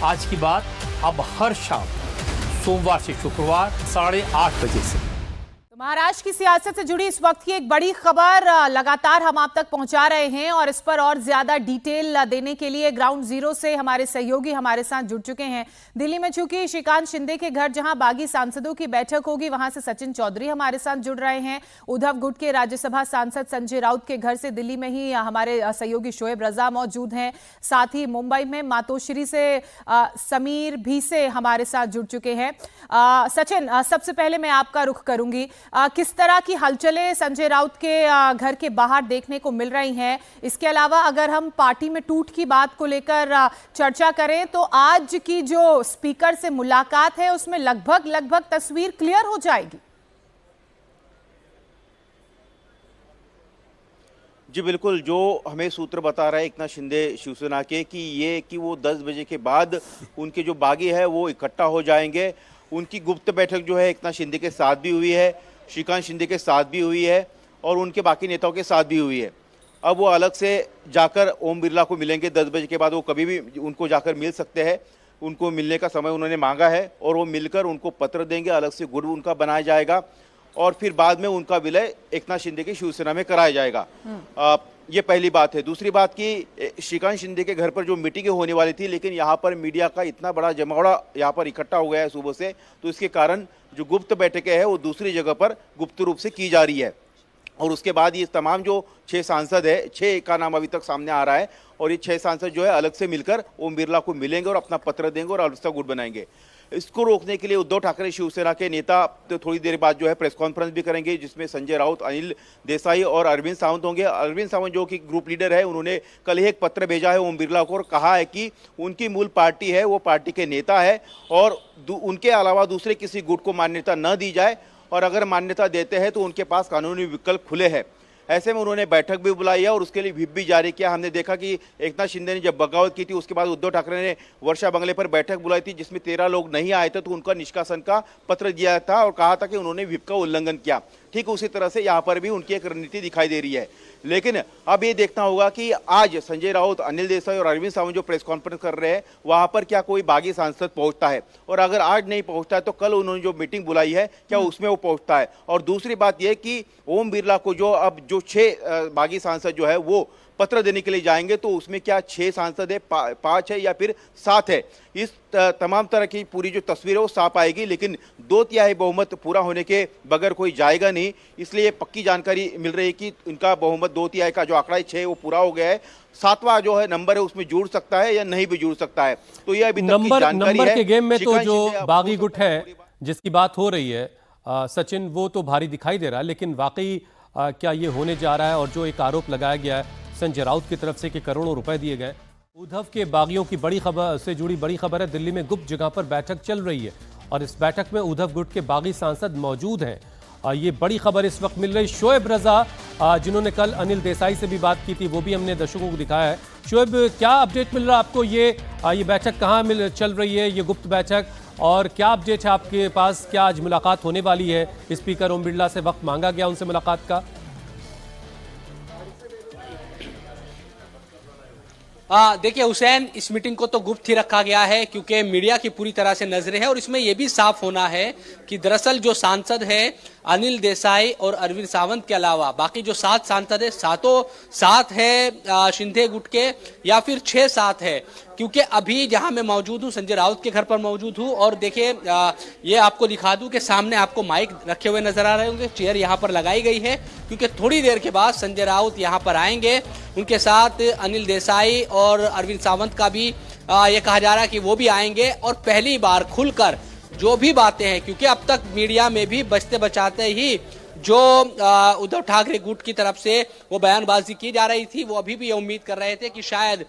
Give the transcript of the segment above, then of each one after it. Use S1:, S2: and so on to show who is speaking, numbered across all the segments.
S1: आज की बात अब हर शाम सोमवार से शुक्रवार 8:30 बजे से।
S2: महाराष्ट्र की सियासत से जुड़ी इस वक्त की एक बड़ी खबर लगातार हम आप तक पहुंचा रहे हैं और इस पर और ज्यादा डिटेल देने के लिए ग्राउंड जीरो से हमारे सहयोगी हमारे साथ जुड़ चुके हैं। दिल्ली में चूंकि श्रीकांत शिंदे के घर जहां बागी सांसदों की बैठक होगी, वहां से सचिन चौधरी हमारे साथ जुड़ रहे हैं। उद्धव गुट के राज्यसभा सांसद संजय राउत के घर से दिल्ली में ही हमारे सहयोगी शोएब रजा मौजूद हैं। साथ ही मुंबई में मातोश्री से समीर भी से हमारे साथ जुड़ चुके हैं। सचिन, सबसे पहले मैं आपका रुख करूंगी। किस तरह की हलचलें संजय राउत के घर के बाहर देखने को मिल रही हैं? इसके अलावा अगर हम पार्टी में टूट की बात को लेकर चर्चा करें तो आज की जो स्पीकर से मुलाकात है उसमें लगभग तस्वीर क्लियर हो जाएगी।
S3: जी बिल्कुल, जो हमें सूत्र बता रहा है एकनाथ शिंदे शिवसेना के कि वो 10 बजे के बाद उनके जो बागी है वो इकट्ठा हो जाएंगे। उनकी गुप्त बैठक जो है एकनाथ शिंदे के साथ भी हुई है, श्रीकांत शिंदे के साथ भी हुई है और उनके बाकी नेताओं के साथ भी हुई है। अब वो अलग से जाकर ओम बिरला को मिलेंगे 10 बजे के बाद। वो कभी भी उनको जाकर मिल सकते हैं, उनको मिलने का समय उन्होंने मांगा है और वो मिलकर उनको पत्र देंगे, अलग से गुट उनका बनाया जाएगा और फिर बाद में उनका विलय एकनाथ शिंदे की शिवसेना में कराया जाएगा। ये पहली बात है। दूसरी बात कि श्रीकांत शिंदे के घर पर जो मीटिंगें होने वाली थी, लेकिन यहाँ पर मीडिया का इतना बड़ा जमावड़ा यहाँ पर इकट्ठा हो गया है सुबह से, तो इसके कारण जो गुप्त बैठकें हैं वो दूसरी जगह पर गुप्त रूप से की जा रही है। और उसके बाद ये तमाम जो 6 सांसद है, 6 का नाम अभी तक सामने आ रहा है और ये 6 सांसद जो है अलग से मिलकर ओम बिरला को मिलेंगे और अपना पत्र देंगे और अलग से गुट बनाएंगे। इसको रोकने के लिए उद्धव ठाकरे शिवसेना के नेता तो थोड़ी देर बाद जो है प्रेस कॉन्फ्रेंस भी करेंगे, जिसमें संजय राउत, अनिल देसाई और अरविंद सावंत होंगे। अरविंद सावंत जो कि ग्रुप लीडर है, उन्होंने कल ही एक पत्र भेजा है ओम बिरला को और कहा है कि उनकी मूल पार्टी है, वो पार्टी के नेता है और उनके अलावा दूसरे किसी गुट को मान्यता न दी जाए और अगर मान्यता देते हैं तो उनके पास कानूनी विकल्प खुले हैं। ऐसे में उन्होंने बैठक भी बुलाई है और उसके लिए व्हिप भी जारी किया। हमने देखा कि एकनाथ शिंदे ने जब बगावत की थी उसके बाद उद्धव ठाकरे ने वर्षा बंगले पर बैठक बुलाई थी जिसमें 13 लोग नहीं आए थे, तो उनका निष्कासन का पत्र दिया था और कहा था कि उन्होंने व्हिप का उल्लंघन किया। ठीक उसी तरह से यहाँ पर भी उनकी एक रणनीति दिखाई दे रही है। लेकिन अब ये देखना होगा कि आज संजय राउत, अनिल देसाई और अरविंद सावंत जो प्रेस कॉन्फ्रेंस कर रहे हैं वहां पर क्या कोई बागी सांसद पहुंचता है, और अगर आज नहीं पहुंचता है तो कल उन्होंने जो मीटिंग बुलाई है क्या उसमें वो पहुंचता है। और दूसरी बात यह कि ओम बिरला को जो 6 बागी सांसद जो है वो पत्र देने के लिए जाएंगे, तो उसमें क्या 6 सांसद है, 5 है या फिर 7 है, इस तमाम तरह की पूरी जो तस्वीर है वो साफ आएगी। लेकिन 2/3 बहुमत पूरा होने के बगैर कोई जाएगा नहीं, इसलिए पक्की जानकारी मिल रही है कि इनका बहुमत 2/3 का जो आंकड़ा है 6 वो पूरा हो गया है। 7वां जो है नंबर है उसमें जुड़ सकता है या नहीं भी जुड़ सकता है। तो ये अभी तक की जानकारी है।
S4: के गेम में तो जो बागी गुट है जिसकी बात हो रही है सचिन, वो तो भारी दिखाई दे रहा है, लेकिन वाकई क्या ये होने जा रहा है? और जो एक आरोप लगाया गया है संजय राउत की तरफ से कि करोड़ों रुपए दिए गए। उद्धव के बागियों की बड़ी खबर से जुड़ी बड़ी खबर है। दिल्ली में गुप्त जगह पर बैठक चल रही है और इस बैठक में उद्धव गुट के बागी सांसद मौजूद हैं। ये बड़ी खबर इस वक्त मिल रही। शोएब रजा जिन्होंने कल अनिल देसाई से भी बात की थी, वो भी हमने दर्शकों को दिखाया है। शोएब, क्या अपडेट मिल रहा है आपको? ये बैठक कहाँ चल रही है, ये गुप्त बैठक, और क्या अपडेट है आपके पास? क्या आज मुलाकात होने वाली है? स्पीकर ओम बिरला से वक्त मांगा गया उनसे मुलाकात का?
S5: देखिए हुसैन, इस मीटिंग को तो गुप्त ही रखा गया है क्योंकि मीडिया की पूरी तरह से नजरें हैं और इसमें यह भी साफ होना है कि दरअसल जो सांसद है अनिल देसाई और अरविंद सावंत के अलावा बाकी जो 7 सांसद है, सातों 7 है शिंदे गुट के या फिर 6 7 है। क्योंकि अभी जहां मैं मौजूद हूं संजय राउत के घर पर मौजूद हूं और देखिए ये आपको दिखा दूं कि सामने आपको माइक रखे हुए नजर आ रहे होंगे, चेयर यहां पर लगाई गई है क्योंकि थोड़ी देर के बाद संजय राउत यहां पर आएंगे। उनके साथ अनिल देसाई और अरविंद सावंत का भी ये कहा जा रहा है कि वो भी आएंगे और पहली बार खुलकर जो भी बातें हैं, क्योंकि अब तक मीडिया में भी बचते बचाते ही जो उद्धव ठाकरे गुट की तरफ से वो बयानबाजी की जा रही थी, वो अभी भी ये उम्मीद कर रहे थे कि शायद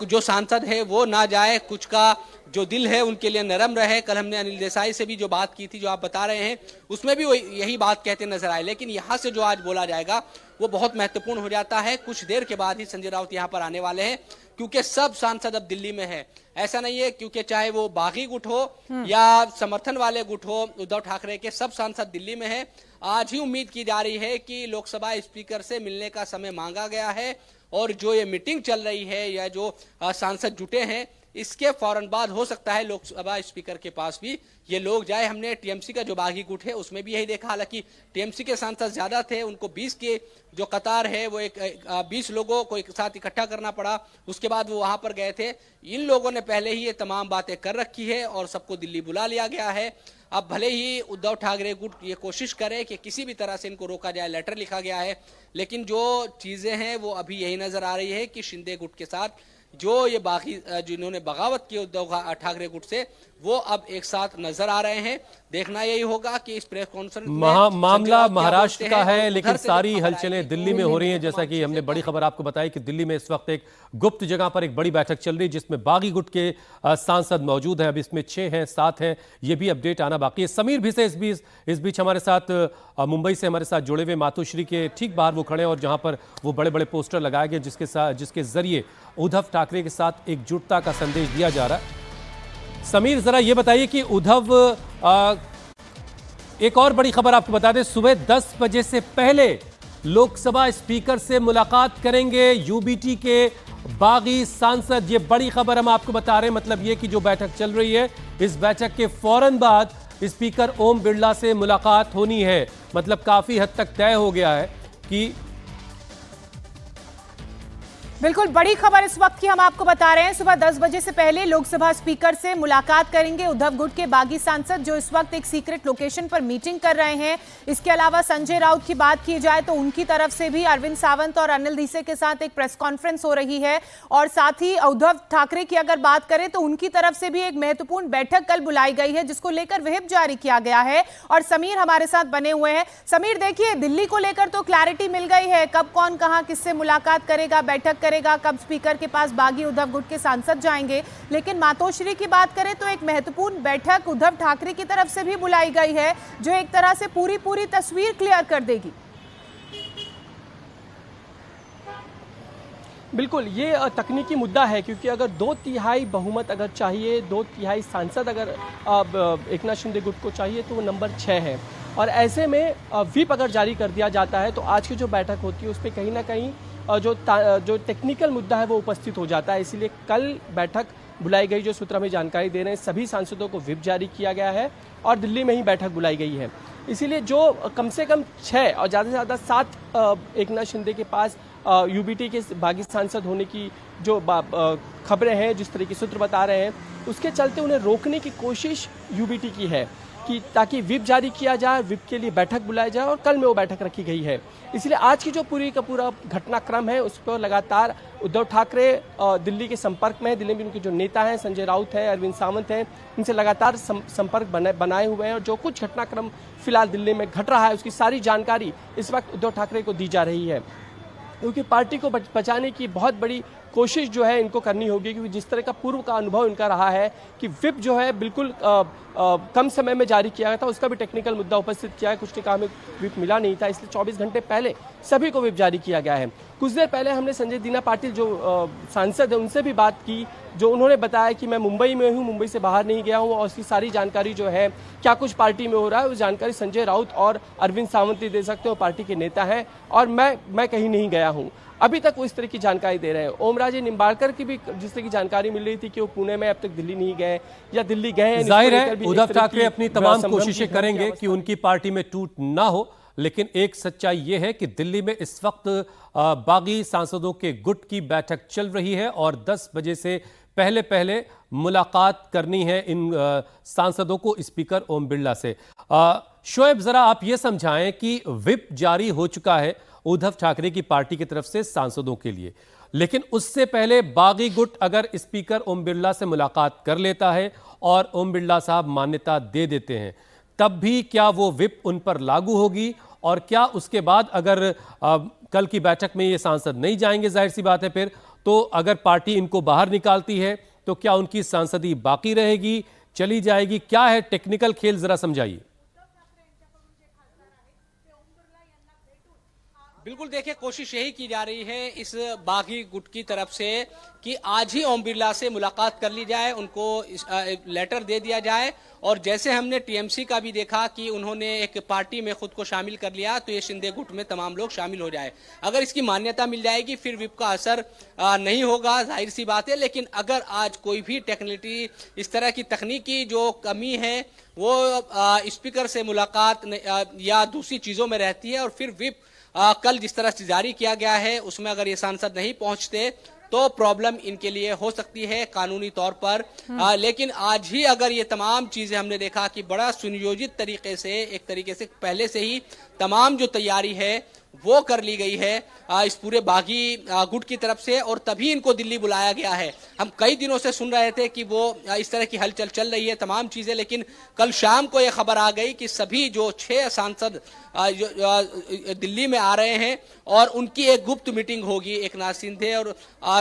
S5: जो सांसद है वो ना जाए, कुछ का जो दिल है उनके लिए नरम रहे। कल हमने अनिल देसाई से भी जो बात की थी, जो आप बता रहे हैं, उसमें भी वो यही बात कहते नजर आए। लेकिन यहाँ से जो आज बोला जाएगा वो बहुत महत्वपूर्ण हो जाता है। कुछ देर के बाद ही संजय राउत यहाँ पर आने वाले हैं क्योंकि सब सांसद अब दिल्ली में है। ऐसा नहीं है क्योंकि चाहे वो बागी गुट हो या समर्थन वाले गुट हो, उद्धव ठाकरे के सब सांसद दिल्ली में है। आज ही उम्मीद की जा रही है कि लोकसभा स्पीकर से मिलने का समय मांगा गया है और जो ये मीटिंग चल रही है या जो सांसद जुटे हैं, इसके फौरन बाद हो सकता है लोकसभा स्पीकर के पास भी ये लोग जाए। हमने टीएमसी का जो बागी गुट है उसमें भी यही देखा, हालांकि टीएमसी के सांसद ज्यादा थे, उनको 20 के जो कतार है वो 20 लोगों को एक साथ इकट्ठा करना पड़ा, उसके बाद वो वहां पर गए थे। इन लोगों ने पहले ही ये तमाम बातें कर रखी है और सबको दिल्ली बुला लिया गया है। अब भले ही उद्धव ठाकरे गुट ये कोशिश करे कि किसी भी तरह से इनको रोका जाए, लेटर लिखा गया है, लेकिन जो चीजें हैं वो अभी यही नजर आ रही है कि शिंदे गुट के साथ जो ये बाकी जिन्होंने बगावत की उद्धव ठाकरे गुट से, वो अब एक साथ नजर आ रहे हैं। देखना यही होगा कि इस प्रेस कॉन्फ्रेंस में
S4: मामला महाराष्ट्र का है, लेकिन सारी हलचलें दिल्ली में हो रही हैं। जैसा कि हमने बड़ी खबर आपको बताई कि दिल्ली में इस वक्त एक गुप्त जगह पर एक बड़ी बैठक चल रही है जिसमें बागी गुट के सांसद मौजूद हैं। अब इसमें 6 हैं, 7 हैं, ये भी अपडेट आना बाकी है। समीर भी से इस बीच हमारे साथ मुंबई से हमारे साथ जुड़े हुए मातोश्री के ठीक बाहर वो खड़े हैं और जहां पर वो बड़े बड़े पोस्टर लगाए गए जिसके जरिए उद्धव ठाकरे के साथ एकजुटता का संदेश दिया जा रहा है। समीर, जरा ये बताइए कि उद्धव एक और बड़ी खबर आपको बता दें, सुबह 10 बजे से पहले लोकसभा स्पीकर से मुलाकात करेंगे यूबीटी के बागी सांसद। ये बड़ी खबर हम आपको बता रहे हैं, मतलब ये कि जो बैठक चल रही है इस बैठक के फौरन बाद स्पीकर ओम बिरला से मुलाकात होनी है। मतलब काफी हद तक तय हो गया है कि
S2: बिल्कुल बड़ी खबर इस वक्त की हम आपको बता रहे हैं। सुबह 10 बजे से पहले लोकसभा स्पीकर से मुलाकात करेंगे उद्धव गुट के बागी सांसद, जो इस वक्त एक सीक्रेट लोकेशन पर मीटिंग कर रहे हैं। इसके अलावा संजय राउत की बात की जाए तो उनकी तरफ से भी अरविंद सावंत और अनिल दीसे के साथ एक प्रेस कॉन्फ्रेंस हो रही है। और साथ ही उद्धव ठाकरे की अगर बात करें तो उनकी तरफ से भी एक महत्वपूर्ण बैठक कल बुलाई गई है जिसको लेकर व्हिप जारी किया गया है। और समीर हमारे साथ बने हुए हैं। समीर, देखिए, दिल्ली को लेकर तो क्लैरिटी मिल गई है, कब कौन कहां किससे मुलाकात करेगा, बैठक करेगा, कब स्पीकर के पास बागी उद्धव गुट के सांसद जाएंगे। लेकिन मातोश्री की बात करें तो एक महत्वपूर्ण बैठक उद्धव ठाकरे की तरफ से भी बुलाई गई है जो एक तरह से पूरी तस्वीर क्लियर कर देगी।
S6: बिल्कुल, ये तकनीकी मुद्दा है, क्योंकि अगर 2/3 बहुमत अगर चाहिए, 2/3 सांसद अगर एकनाथ शिंदे गुट को चाहिए तो वो नंबर 6 है। और ऐसे में व्हिप अगर जारी कर दिया जाता है तो आज की जो बैठक होती है उस पर कहीं ना कहीं जो टेक्निकल मुद्दा है वो उपस्थित हो जाता है। इसीलिए कल बैठक बुलाई गई, जो सूत्र हमें जानकारी दे रहे हैं, सभी सांसदों को व्हिप जारी किया गया है और दिल्ली में ही बैठक बुलाई गई है। इसीलिए जो कम से कम 6 और ज़्यादा से ज़्यादा 7 एकनाथ शिंदे के पास यूबीटी के बागी सांसद होने की जो खबरें हैं, जिस तरह के सूत्र बता रहे हैं, उसके चलते उन्हें रोकने की कोशिश यूबीटी की है कि ताकि व्हिप जारी किया जाए, व्हिप के लिए बैठक बुलाई जाए और कल में वो बैठक रखी गई है। इसलिए आज की जो पूरी का पूरा घटनाक्रम है उस पर लगातार उद्धव ठाकरे दिल्ली के संपर्क में है। दिल्ली में उनके जो नेता हैं, संजय राउत है, अरविंद सावंत हैं, उनसे लगातार संपर्क बनाए हुए हैं और जो कुछ घटनाक्रम फिलहाल दिल्ली में घट रहा है उसकी सारी जानकारी इस वक्त उद्धव ठाकरे को दी जा रही है, क्योंकि पार्टी को बचाने की बहुत बड़ी कोशिश जो है इनको करनी होगी। क्योंकि जिस तरह का पूर्व का अनुभव इनका रहा है कि व्हिप जो है बिल्कुल कम समय में जारी किया गया था, उसका भी टेक्निकल मुद्दा उपस्थित किया है। कुछ ने कहा हमें व्हिप मिला नहीं था, इसलिए 24 घंटे पहले सभी को व्हिप जारी किया गया है। कुछ देर पहले हमने संजय दीना पाटिल जो सांसद है उनसे भी बात की, जो उन्होंने बताया कि मैं मुंबई में हूँ, मुंबई से बाहर नहीं गया हूँ और उसकी सारी जानकारी जो है क्या कुछ पार्टी में हो रहा है वो जानकारी संजय राउत और अरविंद सावंत ही दे सकते हो, पार्टी के नेता हैं, और मैं कहीं नहीं गया हूँ। अभी तक वो इस तरह की जानकारी दे रहे हैं। ओमराजे निम्बाड़कर की भी जिस तरह की जानकारी मिल रही थी कि वो पुणे में अब तक दिल्ली नहीं गए या दिल्ली गए हैं।
S4: जाहिर है उद्धव ठाकरे अपनी तमाम कोशिशें करेंगे कि उनकी पार्टी में टूट ना हो, लेकिन एक सच्चाई यह है कि दिल्ली में इस वक्त बागी सांसदों के गुट की बैठक चल रही है और 10 बजे से पहले मुलाकात करनी है इन सांसदों को स्पीकर ओम बिरला से। शोएब, जरा आप ये समझाएं कि व्हिप जारी हो चुका है उद्धव ठाकरे की पार्टी की तरफ से सांसदों के लिए, लेकिन उससे पहले बागी गुट अगर स्पीकर ओम बिरला से मुलाकात कर लेता है और ओम बिरला साहब मान्यता दे देते हैं, तब भी क्या वो व्हिप उन पर लागू होगी? और क्या उसके बाद अगर कल की बैठक में ये सांसद नहीं जाएंगे, जाहिर सी बात है, फिर तो अगर पार्टी इनको बाहर निकालती है तो क्या उनकी सांसदी बाकी रहेगी, चली जाएगी? क्या है टेक्निकल खेल, जरा समझाइए।
S5: बिल्कुल, देखिए कोशिश यही की जा रही है इस बागी गुट की तरफ से कि आज ही ओम बिरला से मुलाकात कर ली जाए, उनको लेटर दे दिया जाए। और जैसे हमने टीएमसी का भी देखा कि उन्होंने एक पार्टी में खुद को शामिल कर लिया, तो ये शिंदे गुट में तमाम लोग शामिल हो जाए। अगर इसकी मान्यता मिल जाएगी फिर विप का असर नहीं होगा, जाहिर सी बात है। लेकिन अगर आज कोई भी टेक्निकलिटी, इस तरह की तकनीकी जो कमी है वो स्पीकर से मुलाकात या दूसरी चीज़ों में रहती है, और फिर विप कल जिस तरह से जारी किया गया है उसमें अगर ये सांसद नहीं पहुंचते तो प्रॉब्लम इनके लिए हो सकती है कानूनी तौर पर। लेकिन आज ही अगर ये तमाम चीजें हमने देखा कि बड़ा सुनियोजित तरीके से, एक तरीके से पहले से ही तमाम जो तैयारी है वो कर ली गई है इस पूरे बागी गुट की तरफ से, और तभी इनको दिल्ली बुलाया गया है। हम कई दिनों से सुन रहे थे कि वो इस तरह की हलचल चल रही है तमाम चीजें, लेकिन कल शाम को ये खबर आ गई कि सभी जो 6 सांसद दिल्ली में आ रहे हैं और उनकी एक गुप्त मीटिंग होगी एकनाथ शिंदे और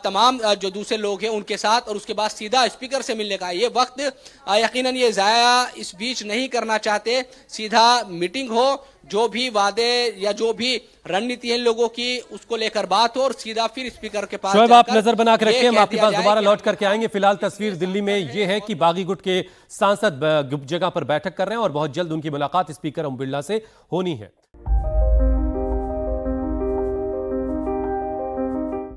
S5: तमाम जो दूसरे लोग हैं उनके साथ, और उसके बाद सीधा स्पीकर से मिलने का ये वक्त यकीनन ये जाया इस बीच नहीं करना चाहते। सीधा मीटिंग हो, जो भी वादे या जो भी रणनीति है लोगों की उसको लेकर बात हो, और सीधा फिर स्पीकर के पास
S4: शोएब आप
S5: जाकर
S4: नजर बना के रखें, हम
S5: कह
S4: आपके
S5: दिया
S4: पास
S5: जाए
S4: दोबारा
S5: कि
S4: लौट करके आएंगे। फिलहाल तस्वीर दिल्ली में ये है कि बागी गुट के सांसद गुप्त जगह पर बैठक कर रहे हैं और बहुत जल्द उनकी मुलाकात स्पीकर ओम बिरला से होनी है।